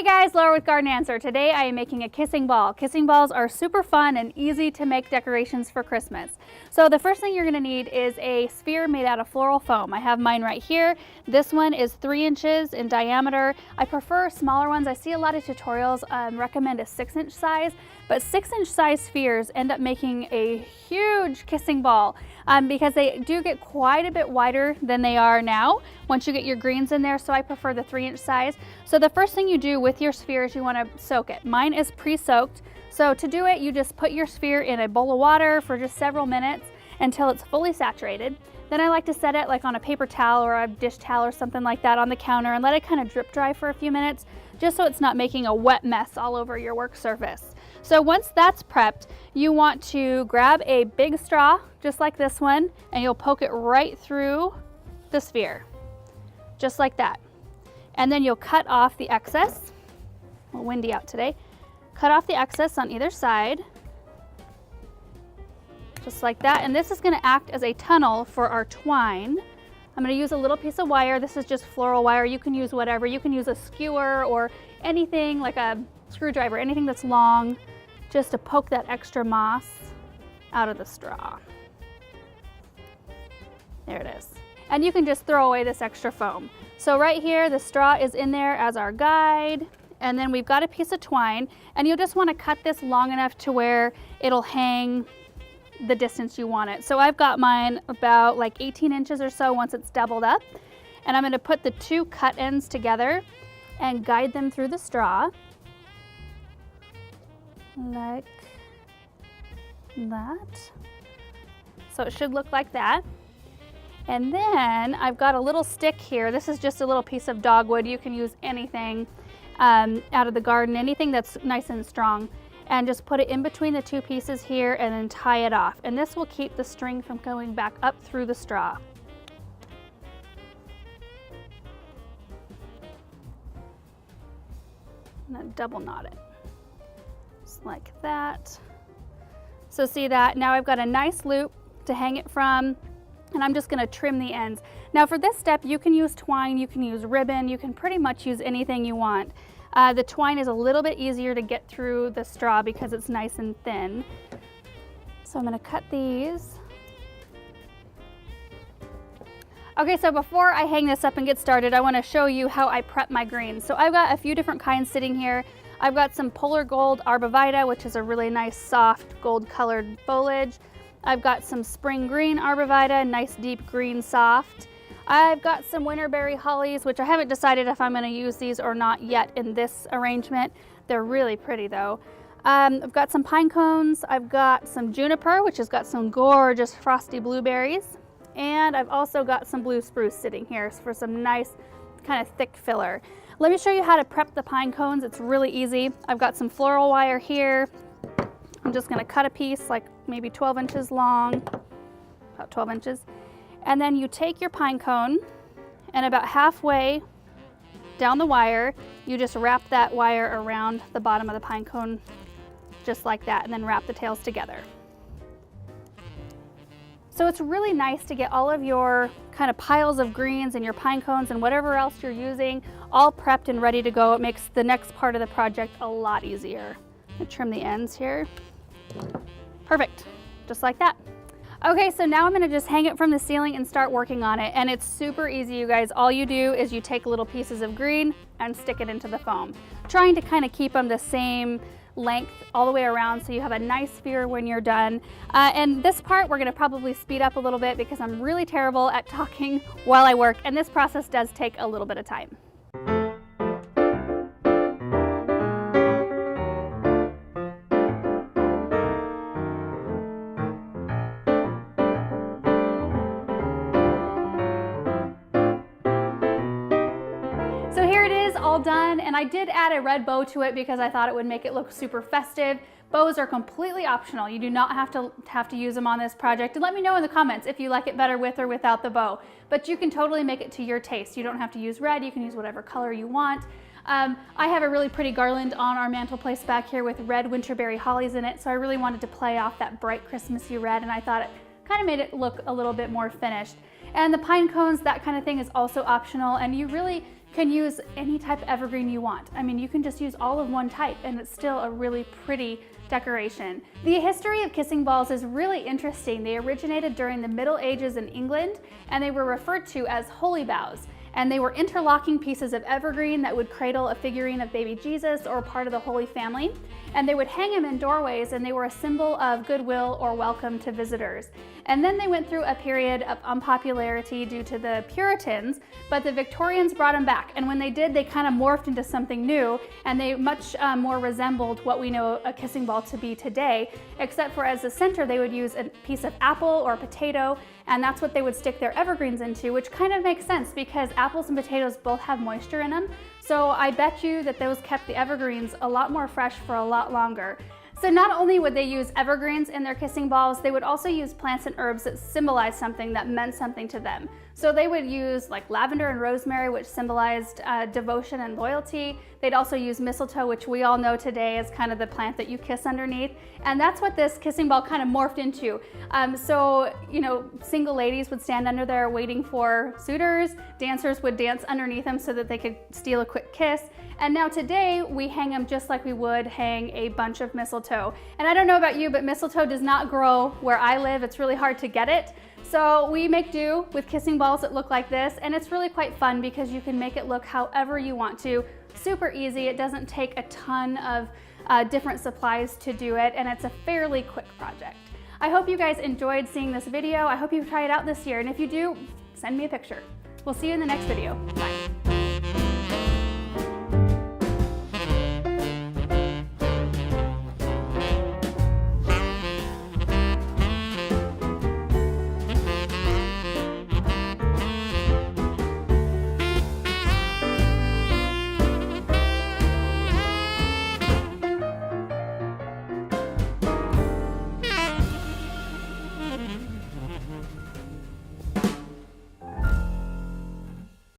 Hey guys, Laura with Garden Answer. Today I am making a kissing ball. Kissing balls are super fun and easy to make decorations for Christmas. So the first thing you're going to need is a sphere made out of floral foam. I have mine right here. This one is 3 inches in diameter. I prefer smaller ones. I see a lot of tutorials recommend a 6-inch size, but 6-inch size spheres end up making a huge kissing ball because they do get quite a bit wider than they are now once you get your greens in there. So I prefer the 3-inch size. So the first thing you do with your sphere is you want to soak it. Mine is pre-soaked. So to do it, you just put your sphere in a bowl of water for just several minutes until it's fully saturated. Then I like to set it like on a paper towel or a dish towel or something like that on the counter and let it kind of drip dry for a few minutes, just so it's not making a wet mess all over your work surface. So once that's prepped, you want to grab a big straw, just like this one, and you'll poke it right through the sphere, just like that. And then you'll cut off the excess. A little windy out today. Cut off the excess on either side, just like that. And this is going to act as a tunnel for our twine. I'm going to use a little piece of wire. This is just floral wire. You can use whatever. You can use a skewer or anything like a screwdriver, anything that's long, just to poke that extra moss out of the straw. There it is. And you can just throw away this extra foam. So right here, the straw is in there as our guide. And then we've got a piece of twine, and you'll just want to cut this long enough to where it'll hang the distance you want it. So I've got mine about like 18 inches or so once it's doubled up. And I'm going to put the 2 cut ends together and guide them through the straw. Like that. So it should look like that. And then I've got a little stick here. This is just a little piece of dogwood. You can use anything out of the garden, anything that's nice and strong. And just put it in between the 2 pieces here and then tie it off. And this will keep the string from going back up through the straw. And then double knot it, just like that. So see that? Now I've got a nice loop to hang it from, and I'm just going to trim the ends. Now for this step, you can use twine, you can use ribbon, you can pretty much use anything you want. The twine is a little bit easier to get through the straw because it's nice and thin. So I'm going to cut these. Okay, so before I hang this up and get started, I want to show you how I prep my greens. So I've got a few different kinds sitting here. I've got some Polar Gold Arborvitae, which is a really nice soft gold colored foliage. I've got some Spring Green Arborvitae, nice deep green soft. I've got some Winterberry Hollies, which I haven't decided if I'm going to use these or not yet in this arrangement. They're really pretty though. I've got some pine cones. I've got some juniper, which has got some gorgeous frosty blueberries. And I've also got some blue spruce sitting here for some nice kind of thick filler. Let me show you how to prep the pine cones. It's really easy. I've got some floral wire here. I'm just going to cut a piece like maybe 12 inches long, about 12 inches. And then you take your pine cone and about halfway down the wire, you just wrap that wire around the bottom of the pine cone just like that, and then wrap the tails together. So it's really nice to get all of your kind of piles of greens and your pine cones and whatever else you're using all prepped and ready to go. It makes the next part of the project a lot easier. I'm gonna trim the ends here. Perfect, just like that. Okay, so now I'm gonna just hang it from the ceiling and start working on it. And it's super easy, you guys. All you do is you take little pieces of green and stick it into the foam, trying to kind of keep them the same length all the way around so you have a nice sphere when you're done. And this part we're gonna probably speed up a little bit because I'm really terrible at talking while I work, and this process does take a little bit of time. So here it is, all done, and I did add a red bow to it because I thought it would make it look super festive. Bows are completely optional. You do not have to use them on this project. And let me know in the comments if you like it better with or without the bow. But you can totally make it to your taste. You don't have to use red. You can use whatever color you want. I have a really pretty garland on our mantelpiece back here with red Winterberry Hollies in it, so I really wanted to play off that bright Christmassy red, and I thought it kind of made it look a little bit more finished. And the pine cones, that kind of thing, is also optional, and you really can use any type of evergreen you want. I mean, you can just use all of one type and it's still a really pretty decoration. The history of kissing balls is really interesting. They originated during the Middle Ages in England, and they were referred to as holy boughs. And they were interlocking pieces of evergreen that would cradle a figurine of baby Jesus or part of the Holy Family. And they would hang them in doorways, and they were a symbol of goodwill or welcome to visitors. And then they went through a period of unpopularity due to the Puritans, but the Victorians brought them back. And when they did, they kind of morphed into something new, and they much more resembled what we know a kissing ball to be today, except for as the center, they would use a piece of apple or potato, and that's what they would stick their evergreens into, which kind of makes sense because apples and potatoes both have moisture in them. So I bet you that those kept the evergreens a lot more fresh for a lot longer. So not only would they use evergreens in their kissing balls, they would also use plants and herbs that symbolized something, that meant something to them. So they would use like lavender and rosemary, which symbolized devotion and loyalty. They'd also use mistletoe, which we all know today is kind of the plant that you kiss underneath. And that's what this kissing ball kind of morphed into. So, you know, single ladies would stand under there waiting for suitors. Dancers would dance underneath them so that they could steal a quick kiss. And now today we hang them just like we would hang a bunch of mistletoe. And I don't know about you, but mistletoe does not grow where I live. It's really hard to get it. So we make do with kissing balls that look like this, and it's really quite fun because you can make it look however you want to. Super easy. It doesn't take a ton of different supplies to do it, and it's a fairly quick project. I hope you guys enjoyed seeing this video. I hope you try it out this year, and if you do, send me a picture. We'll see you in the next video. Bye.